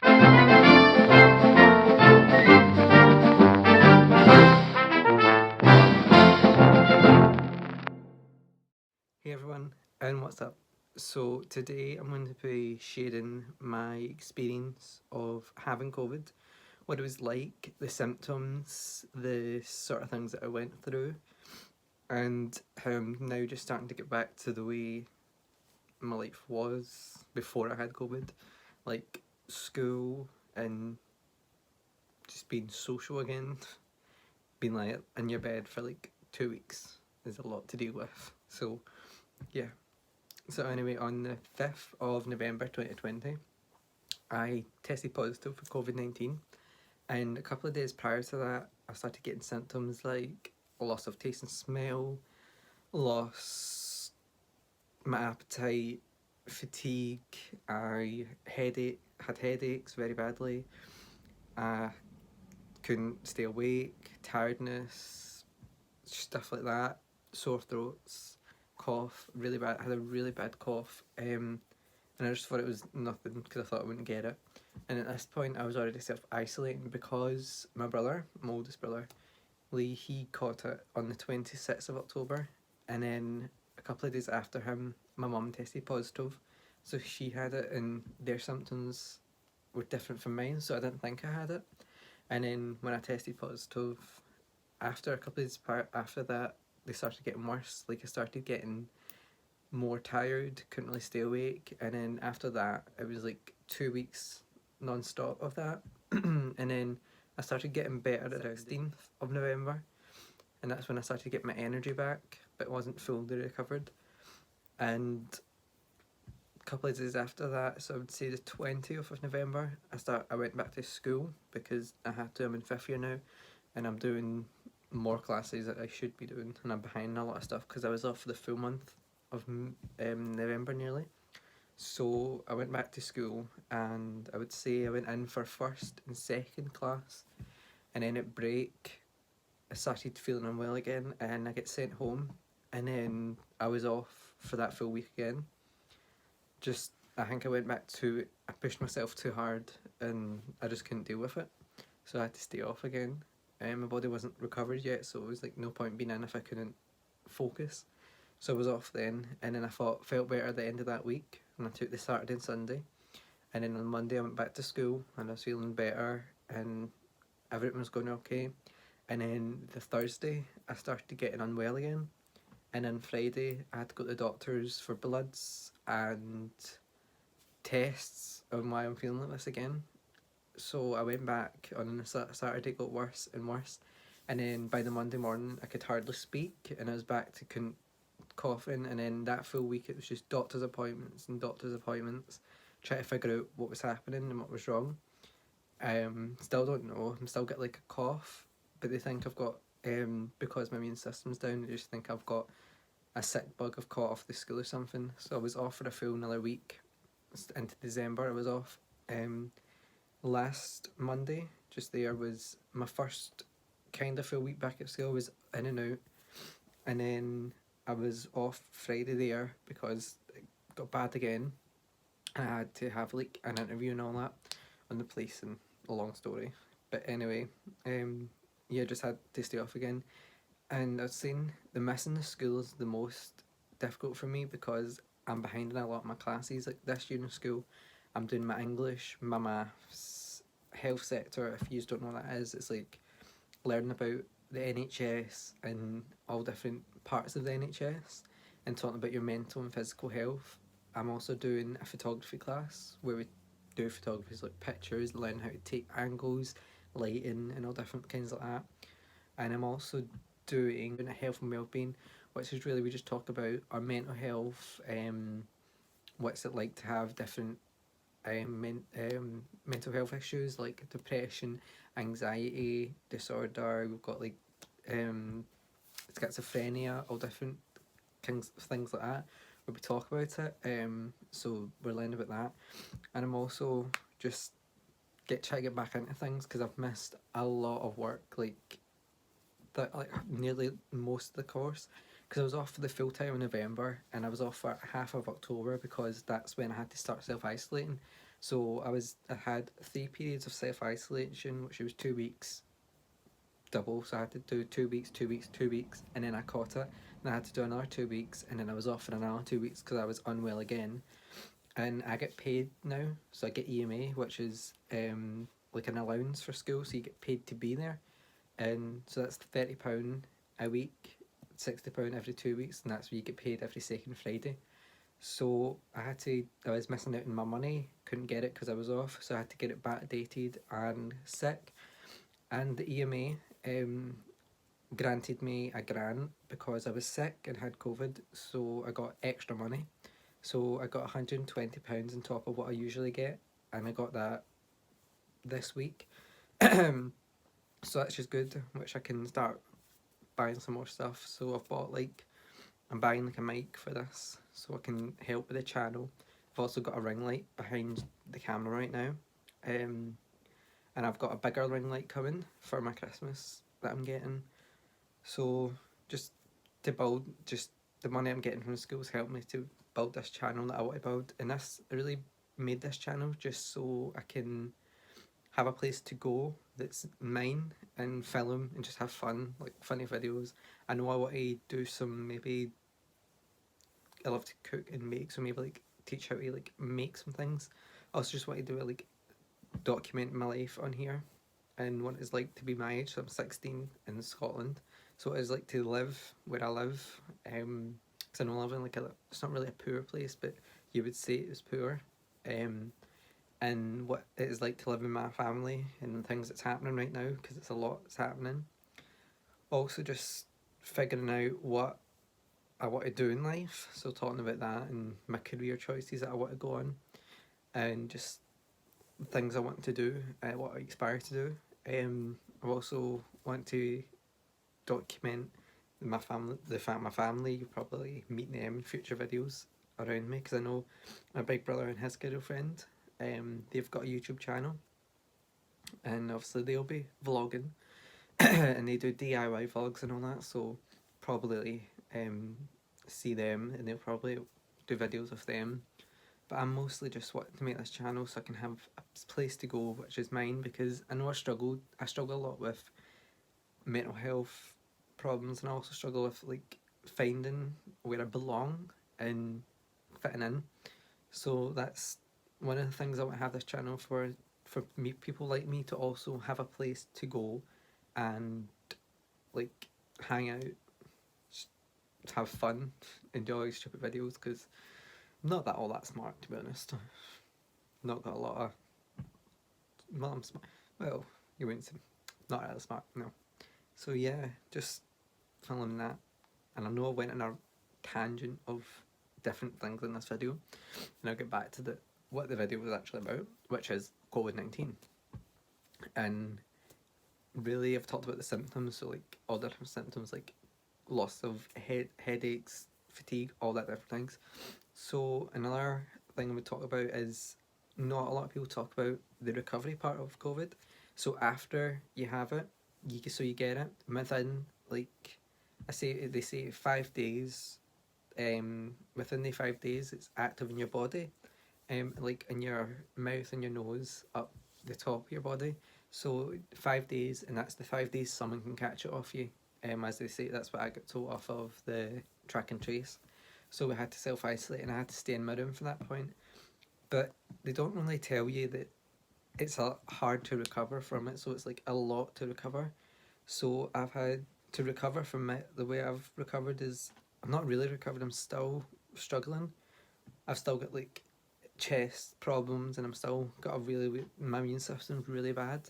Hey everyone, and what's up? So today I'm going to be sharing my experience of having COVID, what it was like, the symptoms, the sort of things that I went through, and how I'm now just starting to get back to the way my life was before I had COVID, like school and just being social again, being like in your bed for like 2 weeks is a lot to deal with. So yeah. So anyway, on the 5th of November 2020, I tested positive for COVID-19, and a couple of days prior to that, I started getting symptoms like loss of taste and smell, loss my appetite, fatigue, had headaches very badly, I couldn't stay awake, tiredness, stuff like that, sore throats, cough, really bad. I had a really bad cough. And I just thought it was nothing because I thought I wouldn't get it. And at this point, I was already self isolating because my brother, my oldest brother, Lee, he caught it on the 26th of October. And then a couple of days after him, my mum tested positive. So she had it, and their symptoms were different from mine, so I didn't think I had it. And then when I tested positive, after a couple of days after that, they started getting worse. Like I started getting more tired, couldn't really stay awake, and then after that it was like 2 weeks non-stop of that. And then I started getting better at the 16th of November, and that's when I started to get my energy back, but wasn't fully recovered. And a couple of days after that, so I would say the 20th of November, I went back to school because I had to. I'm in 5th year now, and I'm doing more classes that I should be doing, and I'm behind a lot of stuff because I was off for the full month of November nearly. So I went back to school, and I would say I went in for first and second class, and then at break I started feeling unwell again, and I get sent home, and then I was off for that full week again. Just I think I went back to I pushed myself too hard, and I just couldn't deal with it, so I had to stay off again. And my body wasn't recovered yet, so it was like no point being in if I couldn't focus. So I was off then, and then I felt better at the end of that week, and I took the Saturday and Sunday, and then on Monday I went back to school, and I was feeling better, and everything was going okay. And then the Thursday I started getting unwell again, and then Friday I had to go to the doctors for bloods and tests on why I'm feeling like this again. So I went back on the Saturday, got worse and worse, and then by the Monday morning I could hardly speak, and I was back to coughing, and then that full week it was just doctor's appointments and doctor's appointments, trying to figure out what was happening and what was wrong. Still don't know. I'm still got like a cough, but they think I've got because my immune system's down. They just think I've got a sick bug. I've caught off the school or something. So I was off for a full another week into December. I was off. Last Monday, just there was my first kind of full week back at school. I was in and out, and then I was off Friday there because it got bad again. I had to have like an interview and all that on the police, and a long story. But anyway, yeah, just had to stay off again. And I was saying the missing the school is the most difficult for me because I'm behind in a lot of my classes. Like this year in school, I'm doing my English, my maths, health sector. If you don't know what that is, it's like learning about the NHS and all different parts of the NHS, and talking about your mental and physical health. I'm also doing a photography class where we do photography, like pictures, learn how to take angles, lighting, and all different kinds like that. And I'm also doing a health and well-being, which is really we just talk about our mental health, what's it like to have different mental health issues like depression, anxiety disorder. We've got like um, schizophrenia, all different things like that. Where we talk about it. So we're learning about that, and I'm also just try to get back into things because I've missed a lot of work, like nearly most of the course, because I was off for the full time in November, and I was off for half of October because that's when I had to start self isolating. So I had 3 periods of self isolation, which was 2 weeks double. So I had to do 2 weeks, 2 weeks, 2 weeks, and then I caught it. And I had to do another 2 weeks, and then I was off for another 2 weeks because I was unwell again. And I get paid now, so I get EMA, which is like an allowance for school, so you get paid to be there. And so that's £30 a week, £60 every 2 weeks, and that's where you get paid every second Friday. So I was missing out on my money, couldn't get it because I was off, so I had to get it backdated and sick. And the EMA granted me a grant because I was sick and had COVID, so I got extra money. So I got £120 on top of what I usually get, and I got that this week. So that's just good, which I can start buying some more stuff. So I'm buying like a mic for this, so I can help with the channel. I've also got a ring light behind the camera right now, and I've got a bigger ring light coming for my Christmas that I'm getting. So just to build, just the money I'm getting from the school's helped me to build this channel that I want to build, and this I really made this channel just so I can have a place to go that's mine and film and just have fun, like funny videos. I know I want to do some, maybe I love to cook and make, so maybe like teach how to like make some things. I also just want to do like document my life on here and what it's like to be my age. So I'm 16 in Scotland, so it's like to live where I live. Because I know I live in like it's not really a poor place, but you would say it was poor. And what it is like to live in my family and things that's happening right now, because it's a lot that's happening. Also, just figuring out what I want to do in life, so talking about that and my career choices that I want to go on, and just things I want to do, what I aspire to do. I also want to document my family. You probably meet them in future videos around me, because I know my big brother and his girlfriend, they've got a YouTube channel, and obviously they'll be vlogging, and they do DIY vlogs and all that. So probably see them, and they'll probably do videos of them. But I'm mostly just wanting to make this channel so I can have a place to go, which is mine, because I know I struggle a lot with mental health problems, and I also struggle with like finding where I belong and fitting in. So that's one of the things I want to have this channel for me, people like me, to also have a place to go and like hang out, just have fun, enjoy stupid videos, because I'm not that all that smart, to be honest. Not got a lot of, well, I'm smart. Well, you wouldn't say not really smart, no. So yeah, just filming that, and I know I went on a tangent of different things in this video, and I'll get back to what the video was actually about, which is COVID-19. And really, I've talked about the symptoms, so like all the different symptoms, like loss of headaches, fatigue, all that different things. So another thing we talk about is, not a lot of people talk about the recovery part of COVID. So after you have it, you get it within like, they say 5 days. Within the 5 days, it's active in your body, like in your mouth and your nose, up the top of your body. So 5 days, and that's the 5 days someone can catch it off you. As they say, that's what I got told off of the track and trace. So we had to self isolate, and I had to stay in my room from that point. But they don't really tell you that it's hard to recover from it. So it's like a lot to recover. So I've had to recover from it. The way I've recovered is, I'm not really recovered. I'm still struggling. I've still got like chest problems, and I'm still got my immune system's really bad,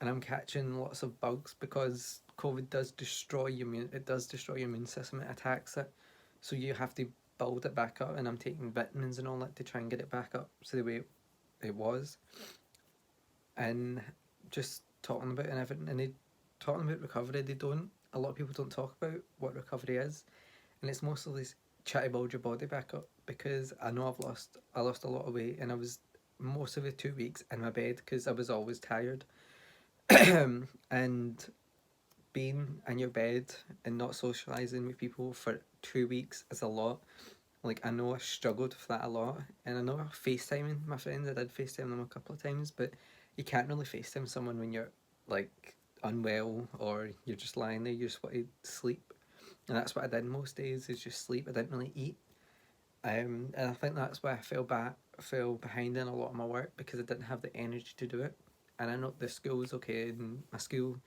and I'm catching lots of bugs, because COVID does destroy your immune system. It attacks it, so you have to build it back up, and I'm taking vitamins and all that to try and get it back up to the way it was. And just talking about and everything, and talking about recovery, a lot of people don't talk about what recovery is, and it's mostly try to build your body back up, because I know I lost a lot of weight, and I was most of the 2 weeks in my bed because I was always tired. And being in your bed and not socializing with people for 2 weeks is a lot. Like, I know I struggled with that a lot, and I know FaceTiming my friends, I did FaceTime them a couple of times, but you can't really FaceTime someone when you're like unwell or you're just lying there, you just want to sleep. And that's what I did most days, is just sleep. I didn't really eat. And I think that's why I fell behind in a lot of my work, because I didn't have the energy to do it. And I know the school's okay, and my school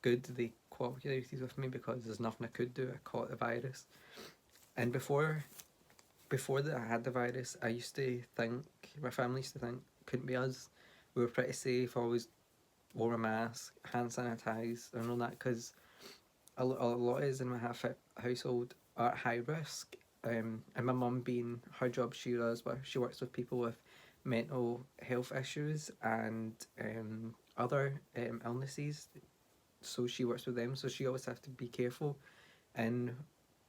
good, they cooperated with me because there's nothing I could do. I caught the virus. And before that I had the virus, I used to think, my family used to think, couldn't be us. We were pretty safe, always wore a mask, hand sanitized, and all that, because a lot of us in my household are at high risk. And my mum, being her job, she works with people with mental health issues and other illnesses. So she works with them, so she always has to be careful and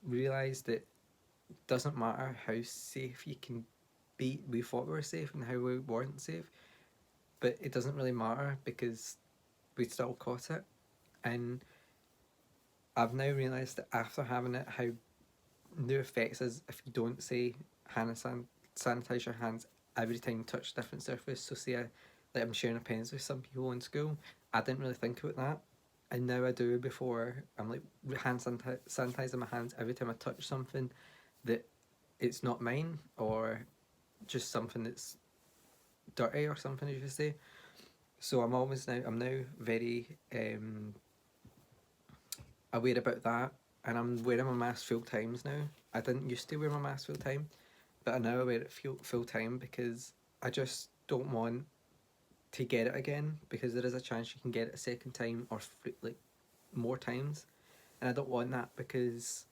realize that doesn't matter how safe you can be. We thought we were safe and how we weren't safe, but it doesn't really matter because we still caught it. And I've now realised that after having it, how the effects is if you don't say sanitize your hands every time you touch a different surface. So say like I'm sharing a pencil with some people in school, I didn't really think about that, and now I do. Before, I'm like sanitizing my hands every time I touch something that it's not mine, or just something that's dirty or something, as you say. So I'm now very aware about that, and I'm wearing my mask full times now. I didn't used to wear my mask full time, but I now wear it full time because I just don't want to get it again, because there is a chance you can get it a second time or like more times, and I don't want that because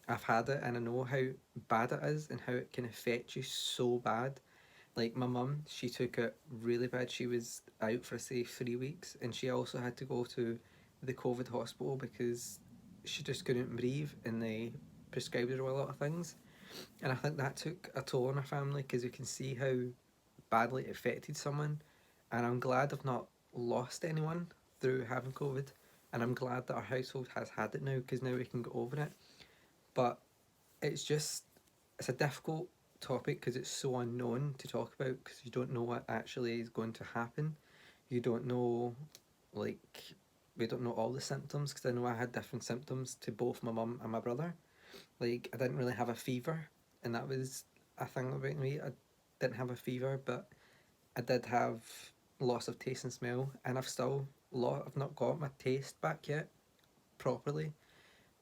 I've had it and I know how bad it is and how it can affect you so bad. Like my mum, she took it really bad. She was out for say 3 weeks, and she also had to go to the COVID hospital because she just couldn't breathe, and they prescribed her a lot of things. And I think that took a toll on our family because you can see how badly it affected someone. And I'm glad I've not lost anyone through having COVID, and I'm glad that our household has had it now, because now we can get over it. But it's just, it's a difficult topic because it's so unknown to talk about, because you don't know what actually is going to happen. You don't know, like, we don't know all the symptoms, because I know I had different symptoms to both my mum and my brother. Like, I didn't really have a fever, and that was a thing about me. I didn't have a fever, but I did have loss of taste and smell, and I've not got my taste back yet properly,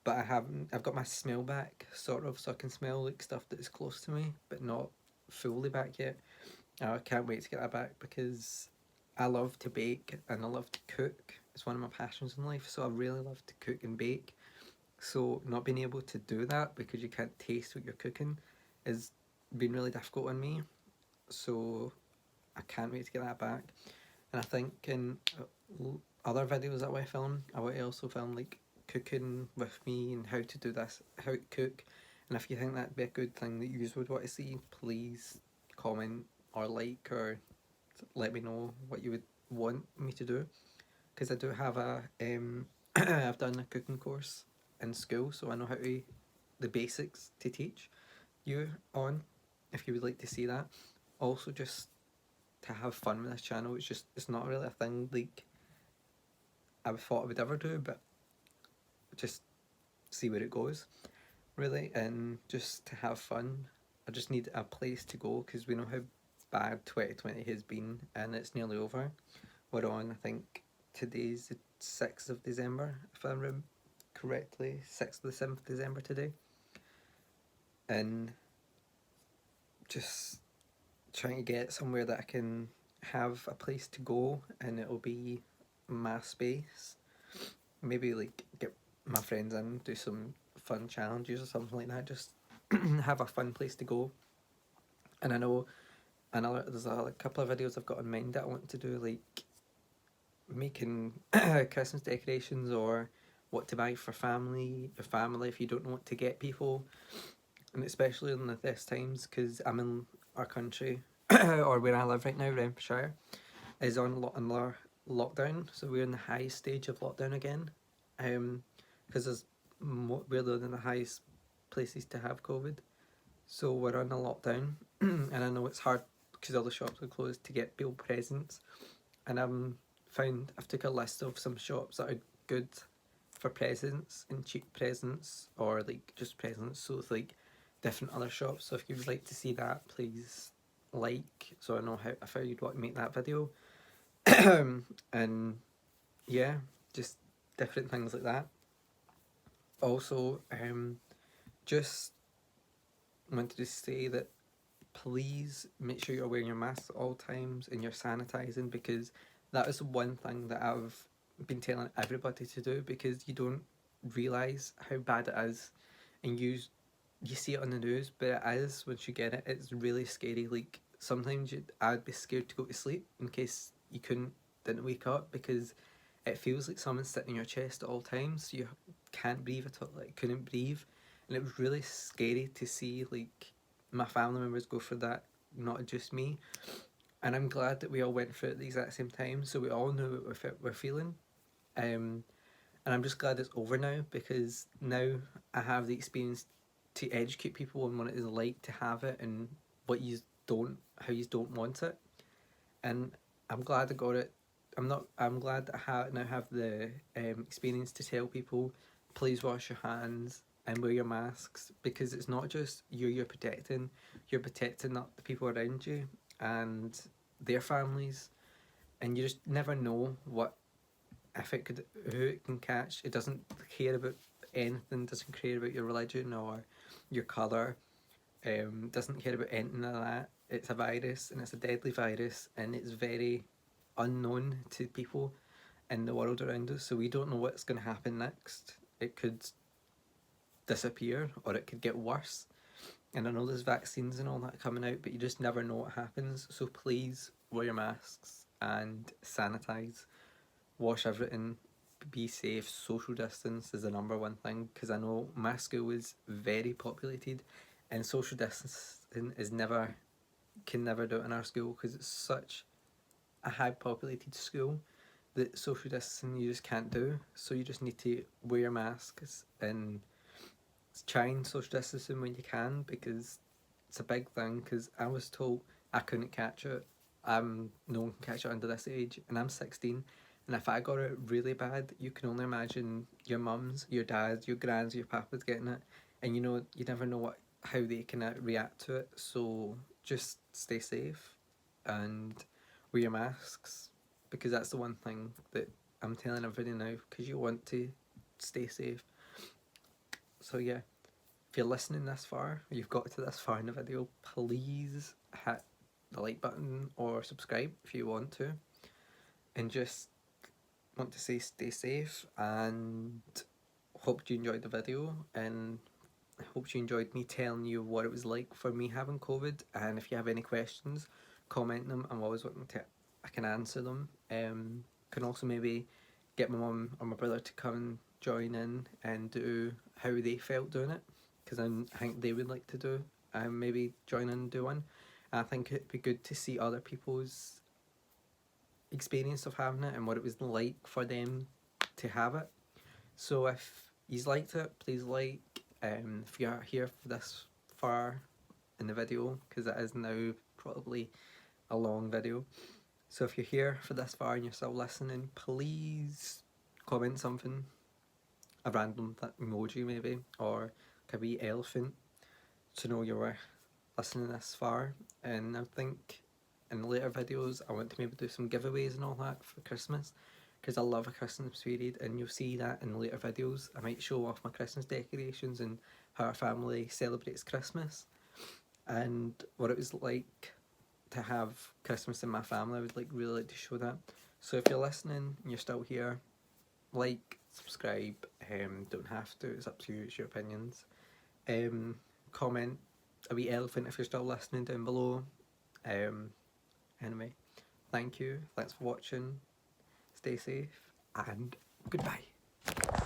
but I haven't. I've got my smell back, sort of, so I can smell like stuff that is close to me, but not fully back yet. I can't wait to get that back because I love to bake and I love to cook. It's one of my passions in life, so I really love to cook and bake. So not being able to do that because you can't taste what you're cooking has been really difficult on me. So I can't wait to get that back. And I think in other videos that I film, I want to also film like cooking with me and how to do this, how to cook. And if you think that'd be a good thing that you would want to see, please comment or like, or let me know what you would want me to do. Because I do have I've done a cooking course in school, so I know how to, the basics to teach you on, if you would like to see that. Also, just to have fun with this channel. It's not really a thing like I thought I would ever do, but just see where it goes, really, and just to have fun. I just need a place to go because we know how bad 2020 has been, and it's nearly over. We're on, I think, today's the 6th of December, if I remember correctly, 6th of the 7th December today, and just trying to get somewhere that I can have a place to go, and it'll be my space. Maybe like get my friends in, do some fun challenges or something like that. Just have a fun place to go. And I know there's a couple of videos I've got in mind that I want to do, like making Christmas decorations, or what to buy for family if you don't know what to get people, and especially in this times because I'm in our country or where I live right now, Renfrewshire, is on lockdown, so we're in the highest stage of lockdown again, because we're in the highest places to have COVID, So we're on a lockdown, and I know it's hard because all the shops are closed to get people presents. And I've took a list of some shops that are good for presents and cheap presents, or like just presents. So it's like different other shops. So if you would like to see that, please like, so I know how you'd want to make that video. And yeah, just different things like that. Also, just wanted to say that please make sure you're wearing your mask at all times and you're sanitizing, because that is one thing that I've been telling everybody to do, because you don't realize how bad it is, and you see it on the news, but it is, once you get it, it's really scary. Like sometimes I'd be scared to go to sleep in case you didn't wake up, because it feels like someone's sitting in your chest at all times. So you can't breathe at all. Like couldn't breathe, and it was really scary to see like my family members go through that, not just me. And I'm glad that we all went through it at the exact same time, so we all knew what we're feeling. And I'm just glad it's over now, because now I have the experience to educate people on what it is like to have it and what how you don't want it. And I'm glad I got it. I'm glad that now have the experience to tell people, please wash your hands and wear your masks, because it's not just you're protecting, you're protecting the people around you and their families, and you just never know who it can catch. It doesn't care about anything, doesn't care about your religion or your colour, doesn't care about anything like that. It's a virus, and it's a deadly virus, and it's very unknown to people in the world around us, so we don't know what's going to happen next. It could disappear or it could get worse. And I know there's vaccines and all that coming out, but you just never know what happens. So please wear your masks and sanitize, wash everything, be safe, social distance is the number one thing, because I know my school is very populated and social distancing can never do it in our school, because it's such a high populated school that social distancing you just can't do. So you just need to wear your masks and try and social distancing when you can, because it's a big thing. Because I was told I couldn't catch it. No one can catch it under this age, and I'm 16. And if I got it really bad, you can only imagine your mums, your dads, your grands, your papas getting it, and you never know how they can react to it. So just stay safe and wear your masks, because that's the one thing that I'm telling everybody now, because you want to stay safe. So yeah, if you're listening this far, or you've got to this far in the video, please hit the like button or subscribe if you want to. And just want to say stay safe, and hope you enjoyed the video, and I hope you enjoyed me telling you what it was like for me having COVID. And if you have any questions, comment them. I'm always wanting to, I can answer them. Can also maybe get my mum or my brother to come and join in and do how they felt doing it, because I think they would like to do, maybe join in and do one. And I think it'd be good to see other people's experience of having it and what it was like for them to have it. So if you've liked it, please like. If you're here for this far in the video, because it is now probably a long video, so if you're here for this far and you're still listening, please comment something, a random emoji maybe, or a wee elephant, to know you were listening this far. And I think in later videos I want to maybe do some giveaways and all that for Christmas, because I love a Christmas period, and you'll see that in later videos. I might show off my Christmas decorations and how our family celebrates Christmas and what it was like to have Christmas in my family. I would really like to show that. So if you're listening and you're still here, like, subscribe. Don't have to, it's up to you, it's your opinions. Comment a wee elephant if you're still listening down below. Anyway, thanks for watching, stay safe, and goodbye.